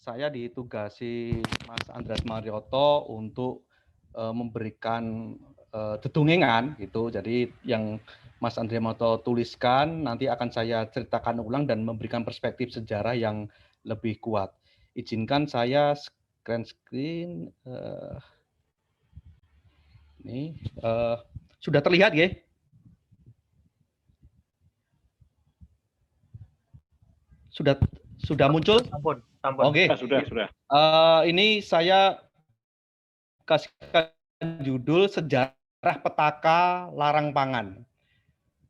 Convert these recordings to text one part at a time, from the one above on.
saya ditugasi Mas Andreas Marioto untuk memberikan dedungengan gitu. Jadi yang Mas Andreas Marioto tuliskan nanti akan saya ceritakan ulang dan memberikan perspektif sejarah yang lebih kuat. Izinkan saya screen ini sudah terlihat ya? Sudah muncul? Ampun. Oke. Sudah. Ini saya kasihkan judul Sejarah Petaka Larang Pangan.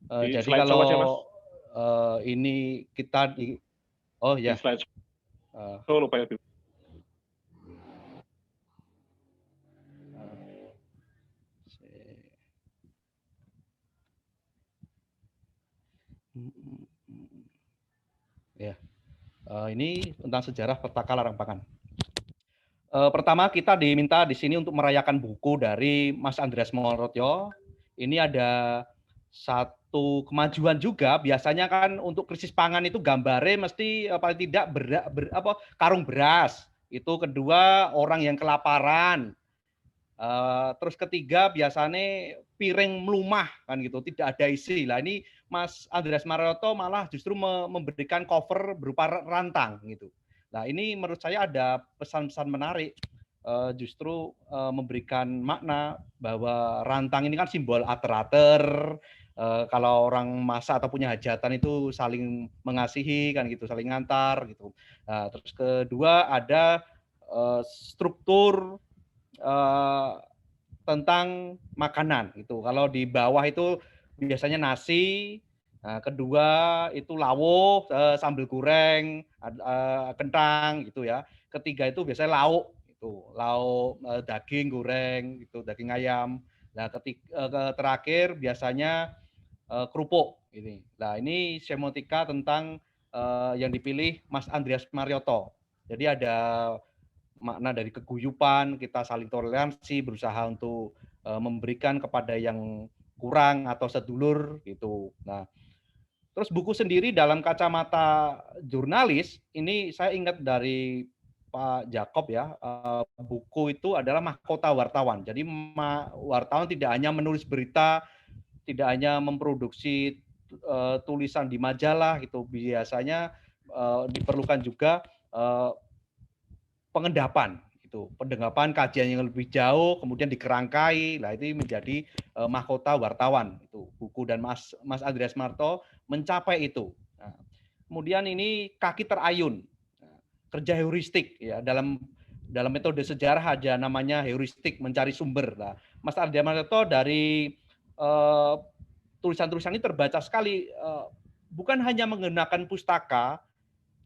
Jadi kalau aja, ini kita di Di slide. Lupa ya. Ya, ini tentang sejarah petaka larang pangan. Pertama kita diminta di sini untuk merayakan buku dari Mas Andreas Marioto. Ini ada satu kemajuan juga. Biasanya kan untuk krisis pangan itu gambarnya mesti paling tidak karung beras. Itu kedua orang yang kelaparan. Terus ketiga biasanya piring melumah kan gitu, tidak ada isi. Lah ini Mas Andreas Marioto malah justru memberikan cover berupa rantang gitu. Nah ini menurut saya ada pesan-pesan menarik, justru memberikan makna bahwa rantang ini kan simbol ater-ater. Kalau orang masak atau punya hajatan itu saling mengasihi kan gitu, saling ngantar gitu. Nah, terus kedua ada struktur tentang makanan itu. Kalau di bawah itu biasanya nasi, kedua itu lawuh, sambal goreng, kentang gitu ya. Ketiga itu biasanya lauk itu, lauk daging goreng itu, daging ayam. Nah, terakhir biasanya kerupuk ini. Nah, ini semotika tentang yang dipilih Mas Andreas Marioto. Jadi ada makna dari keguyupan, kita saling toleransi, berusaha untuk memberikan kepada yang kurang atau sedulur gitu. Nah, terus buku sendiri dalam kacamata jurnalis, ini saya ingat dari Pak Jakob ya, buku itu adalah mahkota wartawan. Jadi wartawan tidak hanya menulis berita, tidak hanya memproduksi tulisan di majalah gitu, biasanya diperlukan juga pengendapan itu, pengendapan kajian yang lebih jauh, kemudian dikerangkai. Lah itu menjadi mahkota wartawan itu buku, dan Mas Andreas Marioto mencapai itu. Nah, kemudian ini kaki terayun, kerja heuristik ya, dalam metode sejarah ada namanya heuristik, mencari sumber. Nah, Mas Andreas Marioto dari tulisan-tulisan ini terbaca sekali, bukan hanya menggunakan pustaka,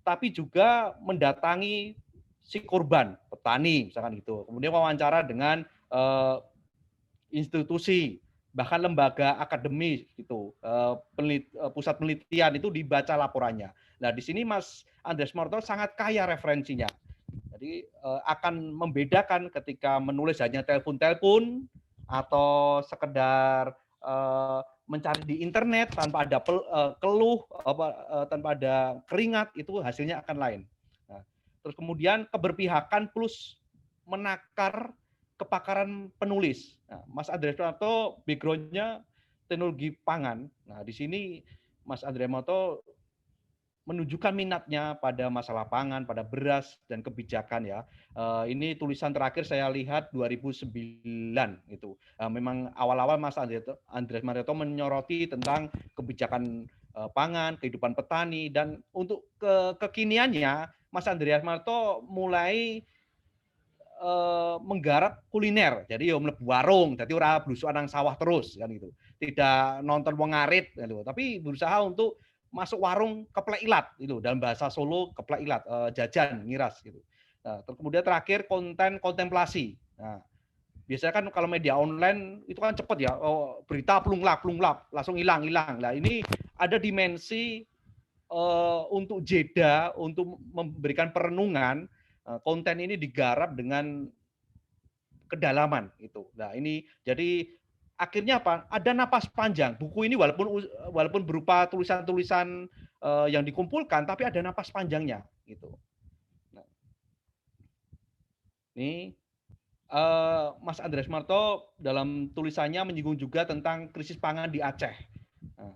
tapi juga mendatangi si korban, petani misalkan gitu. Kemudian wawancara dengan institusi, bahkan lembaga akademis gitu, pusat penelitian itu dibaca laporannya. Nah, di sini Mas Andreas Marioto sangat kaya referensinya. Jadi akan membedakan ketika menulis hanya telepon-telepon atau sekedar mencari di internet tanpa ada keluh, tanpa ada keringat, itu hasilnya akan lain. Nah, terus kemudian keberpihakan plus menakar kepakaran penulis. Nah, Mas Andreas Marioto background-nya teknologi pangan. Nah, di sini Mas Andreas Marioto menunjukkan minatnya pada masalah pangan, pada beras dan kebijakan ya. Ini tulisan terakhir saya lihat 2009 itu. Memang awal-awal Mas Andreas Marioto menyoroti tentang kebijakan pangan, kehidupan petani, dan untuk kekiniannya Mas Andreas Marioto mulai menggarap kuliner. Jadi yo mlebu warung, jadi ora blusukan nang sawah terus kan gitu. Tidak nonton wong ngarit gitu, tapi berusaha untuk masuk warung keplek ilat itu, dalam bahasa Solo keplek ilat, jajan ngiras gitu. Nah, kemudian terakhir konten kontemplasi. Nah, biasanya kan kalau media online itu kan cepet ya, berita plunglap langsung hilang. Lah ini ada dimensi untuk jeda, untuk memberikan perenungan. Konten ini digarap dengan kedalaman itu. Nah, ini jadi akhirnya apa? Ada napas panjang. Buku ini walaupun berupa tulisan-tulisan yang dikumpulkan, tapi ada napas panjangnya gitu. Nah, Ini Mas Andreas Marto dalam tulisannya menyinggung juga tentang krisis pangan di Aceh. Nah,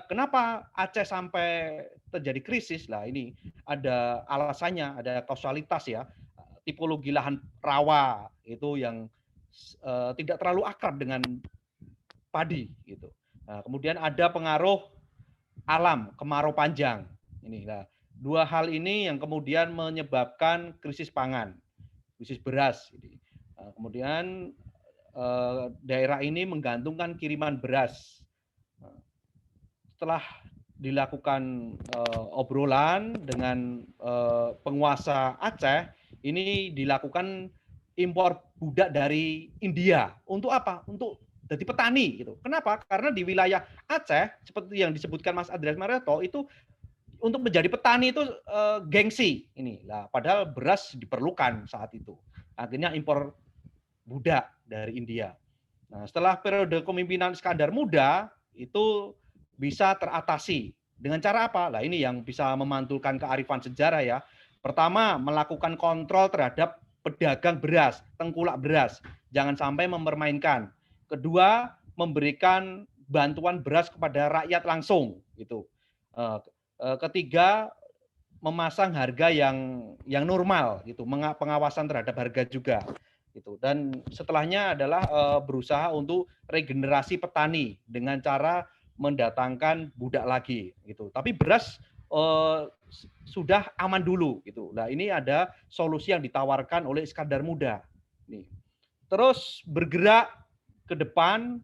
kenapa Aceh sampai terjadi krisis? Lah ini ada alasannya, ada kausalitas ya. Tipologi lahan rawa itu yang tidak terlalu akrab dengan padi gitu. Nah, kemudian ada pengaruh alam, kemarau panjang. Nah, dua hal ini yang kemudian menyebabkan krisis pangan, krisis beras. Nah, kemudian daerah ini menggantungkan kiriman beras. Setelah dilakukan obrolan dengan penguasa Aceh, ini dilakukan impor budak dari India. Untuk apa? Untuk jadi petani gitu. Kenapa? Karena di wilayah Aceh seperti yang disebutkan Mas Andreas Marto itu untuk menjadi petani itu gengsi ini. Lah padahal beras diperlukan saat itu. Akhirnya impor budak dari India. Nah, setelah periode kepemimpinan Iskandar Muda itu bisa teratasi. Dengan cara apa? Lah ini yang bisa memantulkan kearifan sejarah ya. Pertama, melakukan kontrol terhadap pedagang beras, tengkulak beras. Jangan sampai mempermainkan. Kedua, memberikan bantuan beras kepada rakyat langsung gitu. Ketiga, memasang harga yang normal gitu, pengawasan terhadap harga juga gitu. Dan setelahnya adalah berusaha untuk regenerasi petani dengan cara mendatangkan budak lagi gitu. Tapi beras sudah aman dulu gitu. Nah, ini ada solusi yang ditawarkan oleh Iskandar Muda. Nih. Terus bergerak ke depan,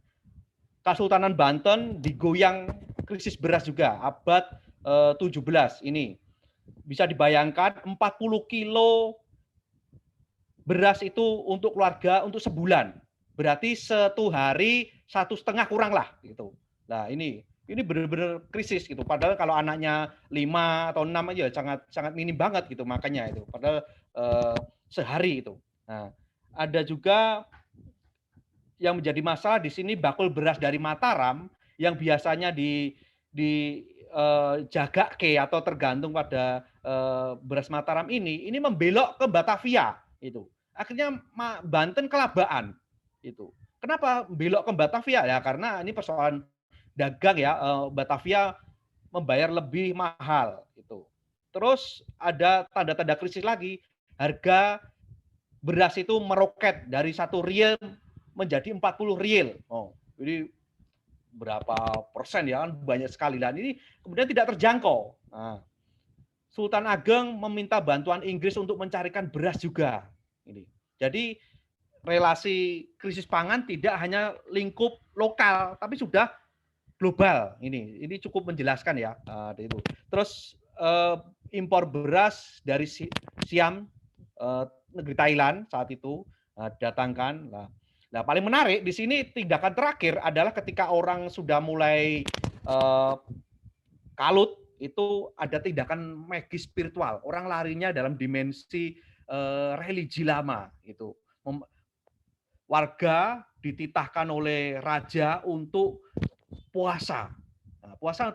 Kesultanan Banten digoyang krisis beras juga abad 17 ini. Bisa dibayangkan 40 kilo beras itu untuk keluarga untuk sebulan. Berarti 1 hari 1,5 kurang lah gitu. Nah, ini benar-benar krisis gitu. Padahal kalau anaknya 5 atau 6 aja sangat minim banget gitu makanya itu. Padahal sehari itu. Nah, ada juga yang menjadi masalah di sini bakul beras dari Mataram yang biasanya jagake atau tergantung pada beras Mataram ini membelok ke Batavia itu. Akhirnya Banten kelabaan itu. Kenapa belok ke Batavia? Ya karena ini persoalan dagang ya, Batavia membayar lebih mahal itu. Terus ada tanda-tanda krisis lagi, harga beras itu meroket dari 1 riel menjadi 40 riel. Oh, jadi berapa persen ya kan banyak sekali. Dan ini kemudian tidak terjangkau. Nah, Sultan Ageng meminta bantuan Inggris untuk mencarikan beras juga. Ini. Jadi relasi krisis pangan tidak hanya lingkup lokal, tapi sudah global. Ini cukup menjelaskan ya. Itu. Terus impor beras dari Siam, negeri Thailand saat itu datangkan. Nah, paling menarik di sini tindakan terakhir adalah ketika orang sudah mulai kalut, itu ada tindakan magis spiritual. Orang larinya dalam dimensi religi lama. Itu warga dititahkan oleh raja untuk puasa. Nah, puasa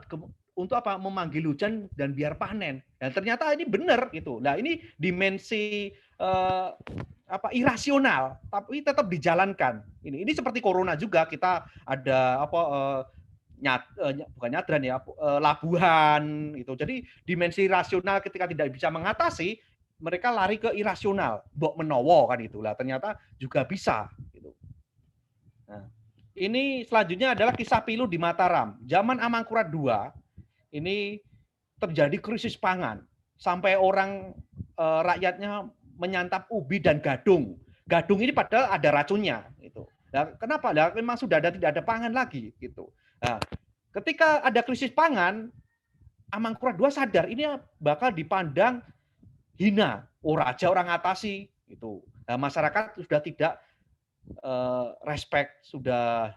untuk apa? Memanggil hujan dan biar panen. Dan ternyata ini benar gitu. Nah, ini dimensi irasional tapi tetap dijalankan. Ini seperti corona juga, kita ada bukan nyadran ya, labuhan itu. Jadi dimensi rasional ketika tidak bisa mengatasi, mereka lari ke irasional, mbok menowo kan itulah. Ternyata juga bisa gitu. Nah, ini selanjutnya adalah kisah pilu di Mataram. Zaman Amangkurat II ini terjadi krisis pangan sampai orang rakyatnya menyantap ubi dan gadung. Gadung ini padahal ada racunnya gitu. Nah, kenapa? Nah, memang sudah tidak ada pangan lagi gitu. Nah, ketika ada krisis pangan, Amangkurat II sadar ini bakal dipandang hina. Oh, raja orang atasi itu. Nah, masyarakat sudah tidak respect, sudah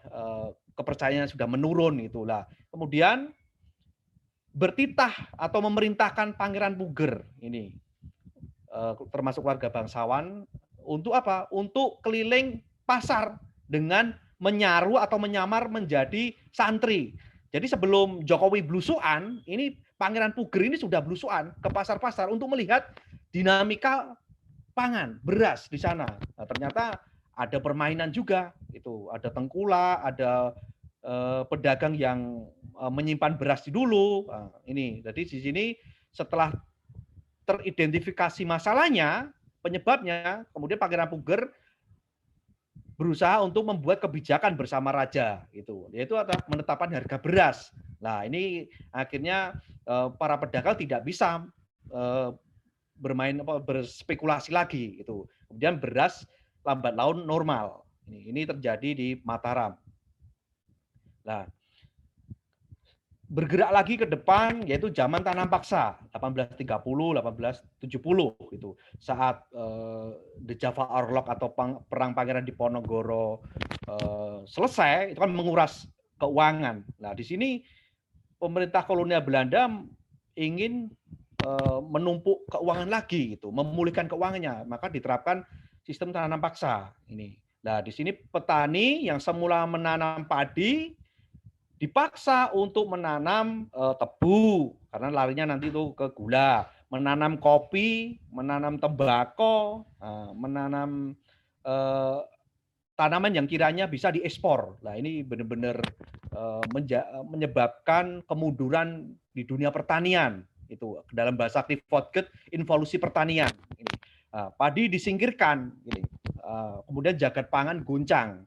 kepercayaan sudah menurun itulah. Kemudian bertitah atau memerintahkan Pangeran Puger ini termasuk warga bangsawan untuk apa? Untuk keliling pasar dengan menyaru atau menyamar menjadi santri. Jadi sebelum Jokowi blusukan, ini Pangeran Puger ini sudah blusukan ke pasar-pasar untuk melihat dinamika pangan, beras di sana. Nah, ternyata ada permainan juga, itu ada tengkulak, ada pedagang yang menyimpan beras dulu. Nah, ini, jadi di sini setelah teridentifikasi masalahnya, penyebabnya, kemudian Pangeran Puger berusaha untuk membuat kebijakan bersama raja, itu, yaitu adalah menetapkan harga beras. Nah, ini akhirnya para pedagang tidak bisa berspekulasi lagi, itu. Kemudian beras lambat laun normal. Ini terjadi di Mataram. Nah, bergerak lagi ke depan, yaitu zaman tanam paksa 1830 1870 itu, saat The Java Orlog atau perang Pangeran Diponegoro selesai, itu kan menguras keuangan. Nah, di sini pemerintah kolonial Belanda ingin menumpuk keuangan lagi, gitu, memulihkan keuangannya, maka diterapkan sistem tanam paksa ini. Nah, di sini petani yang semula menanam padi dipaksa untuk menanam tebu, karena larinya nanti itu ke gula, menanam kopi, menanam tembakau, menanam tanaman yang kiranya bisa diekspor. Nah, ini benar-benar menyebabkan kemunduran di dunia pertanian. Itu dalam bahasa Cliff Fodgate, involusi pertanian. Ini. Padi disingkirkan, ini. Kemudian jagat pangan goncang.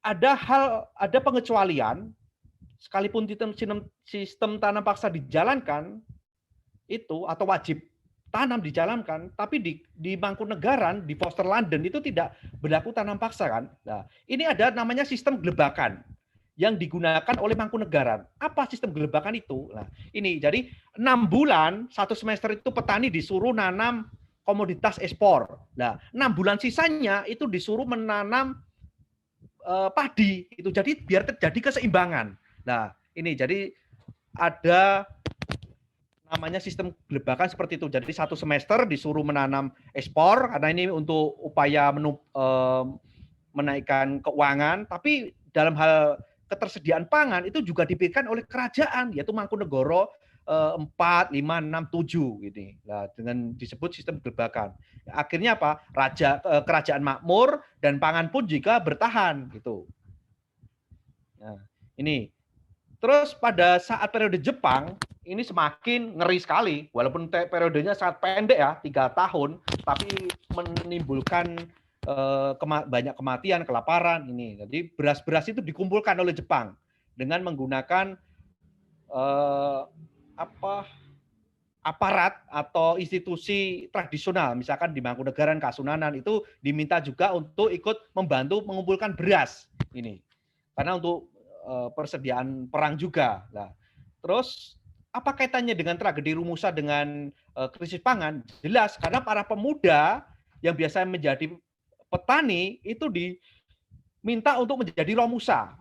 Ada pengecualian, sekalipun sistem tanam paksa dijalankan itu, atau wajib tanam dijalankan, tapi di Mangkunegaran, di Foster London itu tidak berlaku tanam paksa kan. Nah, ini ada namanya sistem gelebakan yang digunakan oleh Mangkunegaran. Apa sistem gelebakan itu? Nah, ini jadi 6 bulan, 1 semester itu petani disuruh nanam komoditas ekspor. Nah, 6 bulan sisanya itu disuruh menanam padi, itu, jadi biar terjadi keseimbangan. Nah, ini jadi ada namanya sistem gelebakan seperti itu. Jadi 1 semester disuruh menanam ekspor karena ini untuk upaya menaikkan keuangan, tapi dalam hal ketersediaan pangan itu juga dipikirkan oleh kerajaan, yaitu Mangkunegoro 4, 5, 6, 7 gitu. Nah, dengan disebut sistem gelebakan. Akhirnya apa? Kerajaan makmur dan pangan pun juga bertahan gitu. Nah, ini. Terus pada saat periode Jepang ini semakin ngeri sekali, walaupun periodenya sangat pendek ya, 3 tahun, tapi menimbulkan banyak kematian, kelaparan ini. Jadi beras-beras itu dikumpulkan oleh Jepang dengan menggunakan aparat atau institusi tradisional, misalkan di Mangkunegaran, Kasunanan itu diminta juga untuk ikut membantu mengumpulkan beras ini, karena untuk persediaan perang juga. Nah, terus apa kaitannya dengan tragedi Rumusa dengan krisis pangan? Jelas, karena para pemuda yang biasa menjadi petani itu diminta untuk menjadi Romusa.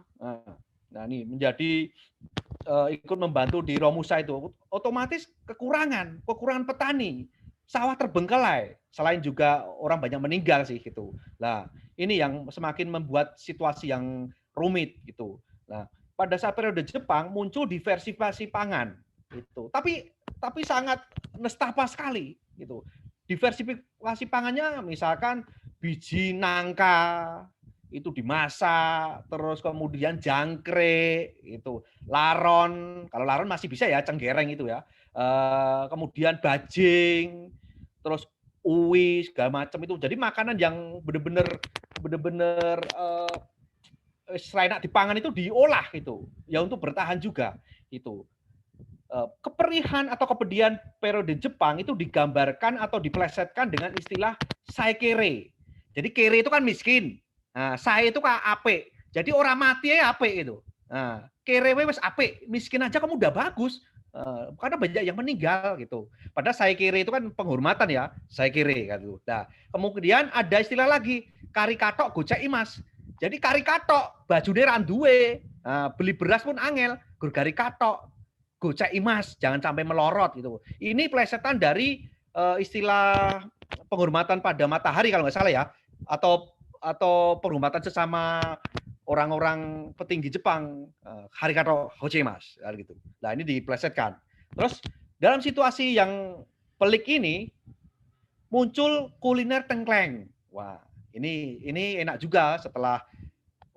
Nah, ini menjadi ikut membantu di Romusa itu, otomatis kekurangan petani, sawah terbengkalai, selain juga orang banyak meninggal sih gitu. Nah, ini yang semakin membuat situasi yang rumit gitu. Nah, pada saat periode Jepang muncul diversifikasi pangan itu, tapi sangat nestapa sekali gitu. Diversifikasi pangannya misalkan biji nangka itu dimasak, terus kemudian jangkrik itu, laron, kalau laron masih bisa ya, cenggereng itu ya, kemudian bajing, terus uwi segala macam itu. Jadi makanan yang benar-benar selain dipangan itu diolah itu ya untuk bertahan juga itu. Keperihan atau kepedihan periode Jepang itu digambarkan atau diplesetkan dengan istilah saikere. Jadi kere itu kan miskin. Nah, saya itu kan ape. Jadi orang mati ya ape itu. Nah, kere wes ape, miskin aja kamu udah bagus. Karena banyak yang meninggal gitu. Padahal saya kere itu kan penghormatan ya, saya kere gitu. Nah, kemudian ada istilah lagi, kari katok gocek imas. Jadi kari katok, bajune randuwe, beli beras pun angel, gur kari katok, gocek imas, jangan sampai melorot gitu. Ini plesetan dari istilah penghormatan pada matahari kalau nggak salah ya, atau penghormatan sesama orang-orang petinggi Jepang, Harikato Hocheimas gitu. Nah, ini diplesetkan. Terus dalam situasi yang pelik ini, muncul kuliner tengkleng. Wah, ini enak juga setelah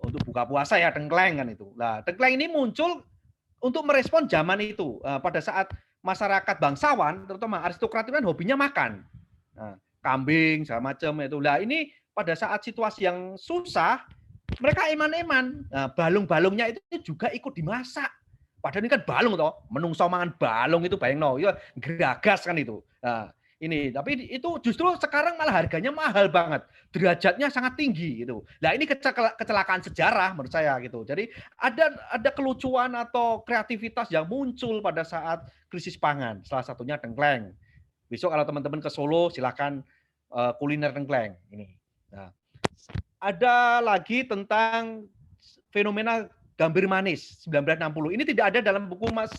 untuk buka puasa ya tengkleng kan itu. Nah, tengkleng ini muncul untuk merespon zaman itu. Pada saat masyarakat bangsawan, terutama aristokrat itu kan hobinya makan. Nah, kambing, segala macam itu. Nah, ini pada saat situasi yang susah, mereka eman-eman. Nah, balung-balungnya itu juga ikut dimasak. Padahal ini kan balung toh, menungso mangan balung itu bayang no, ya geragas kan itu. Nah, ini tapi itu justru sekarang malah harganya mahal banget, derajatnya sangat tinggi gitu. Nah ini kecelakaan sejarah menurut saya gitu. Jadi ada kelucuan atau kreativitas yang muncul pada saat krisis pangan. Salah satunya tengkleng. Besok kalau teman-teman ke Solo silakan kuliner tengkleng ini. Nah, ada lagi tentang fenomena gambir manis 1960. Ini tidak ada dalam buku Mas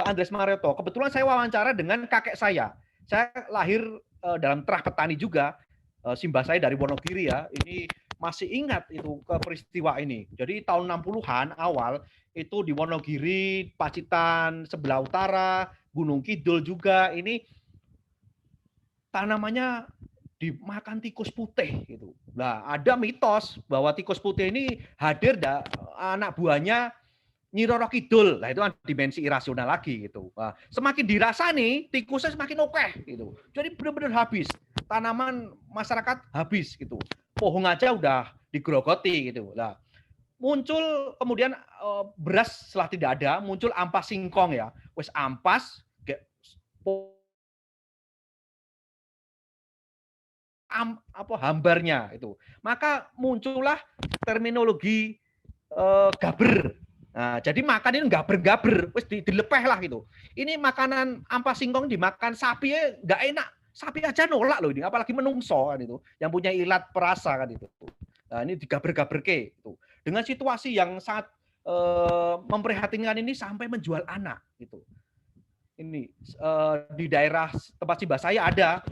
Andres Mareto. Kebetulan saya wawancara dengan kakek saya. Saya lahir dalam terah petani juga. Simbah saya dari Wonogiri ya. Ini masih ingat itu ke peristiwa ini. Jadi tahun 60-an awal itu di Wonogiri, Pacitan, sebelah utara, Gunung Kidul juga ini tanamannya dimakan tikus putih gitu. Nah, ada mitos bahwa tikus putih ini hadir anak buahnya Nyi Roro Kidul. Nah, itu kan dimensi irasional lagi gitu. Nah, semakin dirasani, tikusnya semakin oke gitu. Jadi benar-benar habis. Tanaman masyarakat habis gitu. Pohon aja udah digerogoti gitu. Nah, muncul kemudian beras setelah tidak ada, muncul ampas singkong ya. Wes ampas hambarnya itu. Maka muncullah terminologi gaber. Nah, jadi makan ini gaber-gaber, wis dilepeh lah gitu. Ini makanan ampas singkong dimakan sapi nggak enak. Sapi aja nolak loh ini, apalagi menungso kan itu, yang punya ilat perasa kan itu. Nah, ini digaber-gaberke itu. Dengan situasi yang sangat memprihatinkan ini sampai menjual anak gitu. Ini di daerah tempat Simbah saya ada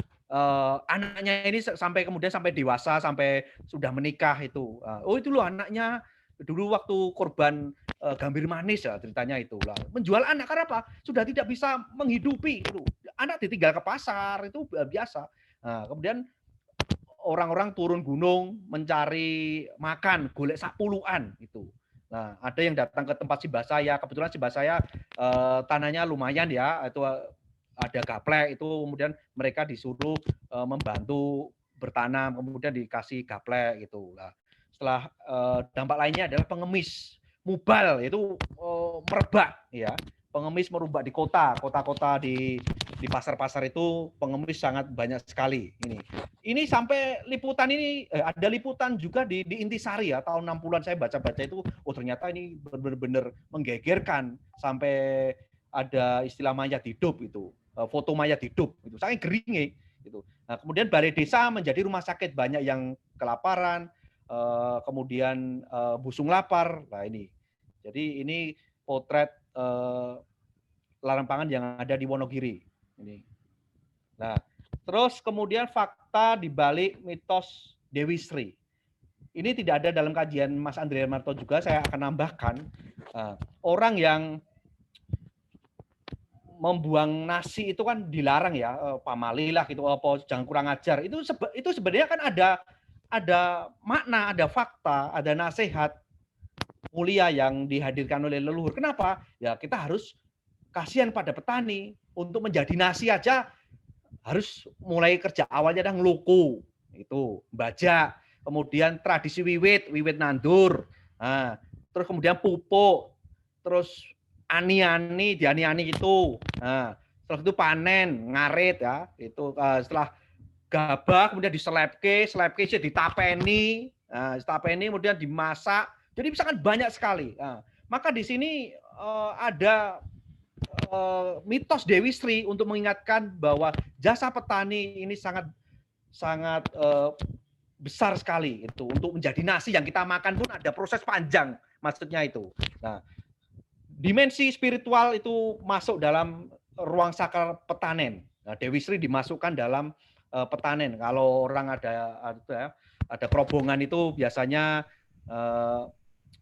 anaknya ini sampai kemudian sampai dewasa, sampai sudah menikah itu. Oh itu loh anaknya dulu waktu korban gambir manis ya ceritanya itu lah. Menjual anak karena apa? Sudah tidak bisa menghidupi itu. Anak ditinggal ke pasar itu biasa. Nah, kemudian orang-orang turun gunung mencari makan, golek sapuluan itu. Nah, ada yang datang ke tempat Simbah saya. Kebetulan Simbah saya tanahnya lumayan ya, itu ada gaplek itu kemudian mereka disuruh membantu bertanam, kemudian dikasih gaplek gitu. Nah, setelah dampak lainnya adalah pengemis mubal itu merebak ya. Pengemis merebak di kota-kota di pasar-pasar itu pengemis sangat banyak sekali ini sampai liputan ini ada liputan juga di Intisari ya tahun 60-an saya baca-baca itu ternyata ini benar-benar menggegerkan sampai ada istilah mayat hidup itu foto mayat hidup itu sangat geringe gitu. Nah, kemudian balai desa menjadi rumah sakit banyak yang kelaparan kemudian busung lapar. Nah ini jadi ini potret larang pangan yang ada di Wonogiri ini. Nah, terus kemudian fakta di balik mitos Dewi Sri. Ini tidak ada dalam kajian Mas Andrea Marto juga, saya akan nambahkan. Orang yang membuang nasi itu kan dilarang ya, pamali lah gitu, apa jangan kurang ajar. Itu sebenarnya kan ada makna, ada fakta, ada nasihat mulia yang dihadirkan oleh leluhur. Kenapa? Ya kita harus kasihan pada petani. Untuk menjadi nasi aja harus mulai kerja awalnya adalah ngeluku, itu baja, kemudian tradisi wiwit nandur, terus kemudian pupuk, terus ani-ani, diani-ani itu, setelah itu panen, ngarit ya, itu setelah gabah kemudian diselepke ditapeni, ditapeni kemudian dimasak, jadi misalkan banyak sekali. Maka di sini ada mitos Dewi Sri untuk mengingatkan bahwa jasa petani ini sangat besar sekali itu untuk menjadi nasi yang kita makan pun ada proses panjang maksudnya itu. Nah, dimensi spiritual itu masuk dalam ruang sakral petanen. Nah, Dewi Sri dimasukkan dalam petanen. Kalau orang ada kerobongan itu biasanya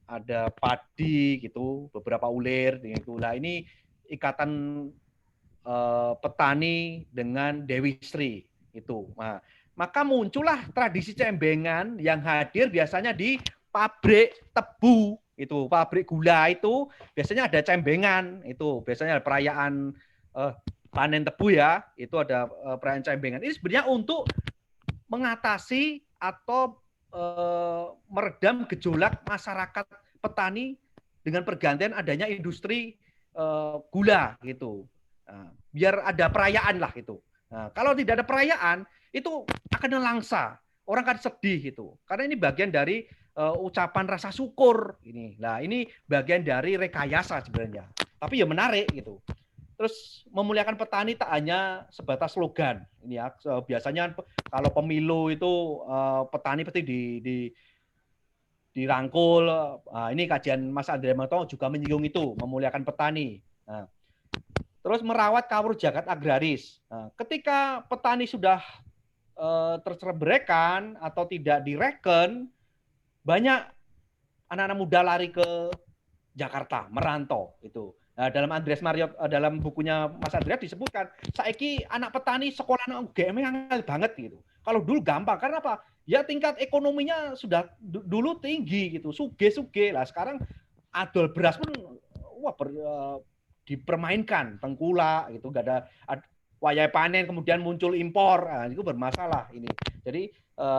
ada padi gitu, beberapa ulir gitu. Nah, ini ikatan petani dengan Dewi Sri itu. Nah, maka muncullah tradisi cembengan yang hadir biasanya di pabrik tebu, itu pabrik gula itu biasanya ada cembengan, itu biasanya ada perayaan panen tebu ya, itu ada perayaan cembengan. Ini sebenarnya untuk mengatasi atau meredam gejolak masyarakat petani dengan pergantian adanya industri gula gitu. Nah, biar ada perayaan lah itu. Nah, kalau tidak ada perayaan itu akan langsa, orang akan sedih gitu. Karena ini bagian dari ucapan rasa syukur ini. Nah, ini bagian dari rekayasa sebenarnya. Tapi ya menarik gitu. Terus memuliakan petani tak hanya sebatas slogan. Ini ya, biasanya kalau pemilu itu petani pasti dirangkul. Nah, ini kajian Mas Andrea Marto juga menyinggung itu, memuliakan petani. Nah, terus merawat kawruh jagat agraris. Nah, ketika petani sudah tercerebrekan atau tidak direken, banyak anak-anak muda lari ke Jakarta, merantau itu. Nah, dalam Andreas Mariot, dalam bukunya Mas Andreas disebutkan, saiki anak petani sekolah UGM angel banget gitu. Kalau dulu gampang, karena apa? Ya tingkat ekonominya sudah dulu tinggi gitu, suge-suge lah. Sekarang adol beras pun dipermainkan, tengkulak gitu, nggak ada wayai panen kemudian muncul impor, nah, itu bermasalah ini. Jadi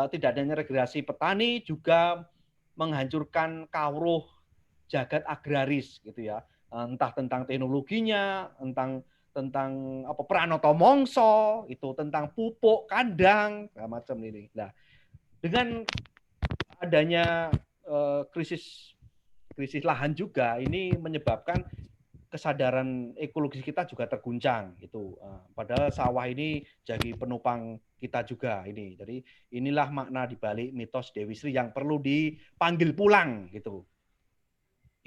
tidak adanya regulasi petani juga menghancurkan kawruh jagat agraris gitu ya, entah tentang teknologinya, tentang apa pranoto mongso itu, tentang pupuk kandang macam ini. Nah, dengan adanya krisis lahan juga ini menyebabkan kesadaran ekologis kita juga terguncang itu. Padahal sawah ini jadi penopang kita juga ini. Jadi inilah makna dibalik mitos Dewi Sri yang perlu dipanggil pulang gitu.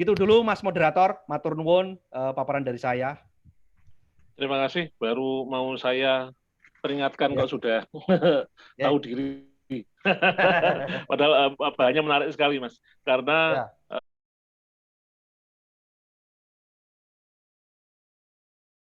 Itu dulu Mas Moderator, matur nuwun paparan dari saya. Terima kasih. Baru mau saya peringatkan kok sudah tahu diri. Padahal bahannya menarik sekali, Mas. Karena